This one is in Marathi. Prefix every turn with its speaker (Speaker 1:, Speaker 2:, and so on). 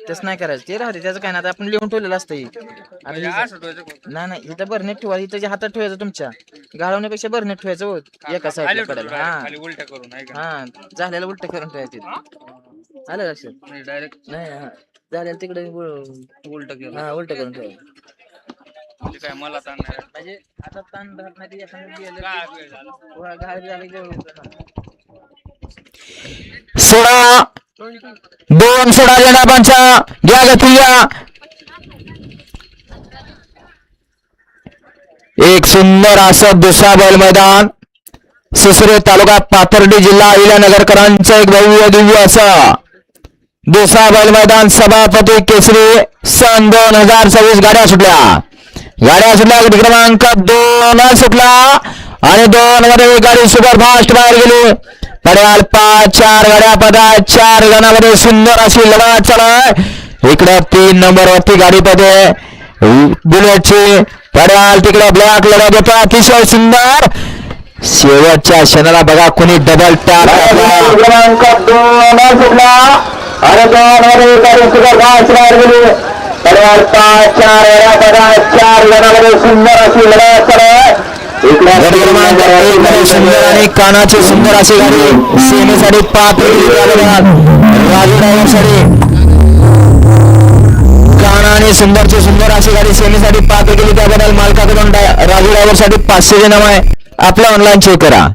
Speaker 1: तसं नाही करायचं, ते राहते त्याचं काय नाही, आता आपण लिहून ठेवलेलं असतं हे. नाही नाही, इथं बरनेट ठेवा, इथं जे हातात ठेवायचं तुमच्या गाळवण्यापेक्षा बरनेट ठेवायचं होत एका साईडला कडेला. हा झालेलं उलट करून ठेवायचं. आलं लक्षात? डायरेक्ट नाही, हा झालेलं तिकडे उलट केलं, हा उलट करून ठेवायचं. काय मला ताण नाही म्हणजे आता ताण राहत नाही, घाल झालं
Speaker 2: सोळा 2 सोडा जनाबांचा घ्या गतीया. एक सुंदर असं दुसरा बैल मैदान सुसरे तालुका पाथर्डी जिल्हा अहिल्यानगरकरांचं एक भव्य दिव्य असं दुसरा बैल मैदान सभापती केसरी सन 2026 गाड्या सुटल्या क्रमांक 2 सुटला आणि 2 मध्ये गाडी सुपर फास्ट बाहेर गेली. पड्याल 5-4 गाड्या पदात 4 जणांमध्ये सुंदर अशी लढत चालू आहे. इकडे 3 नंबर वरती गाडीमध्ये बुलेटची पड्याल तिकडे ब्लॅक लढत होता, अतिशय सुंदर. शेवटच्या क्षणाला बघा कोणी डबल टॅप क्रमांक 2 सुटला आणि 2 मध्ये गाडी सुपर फास्ट बाहेर गेली. पड्याल 5-4 गाड्या पदात 4 जणांमध्ये सुंदर अशी लढत चालू आहे. सुंदर आणि कानाची सुंदर अशी गाडी सेमीसाठी पात्र राजू ड्रायव्हरसाठी काना आणि सुंदरची सुंदर अशी गाडी सेमीसाठी पात्र केली, त्याबद्दल मालकाकडून राजू ड्रायव्हरसाठी 500 नाव आहे. आपला ऑनलाईन चेक करा.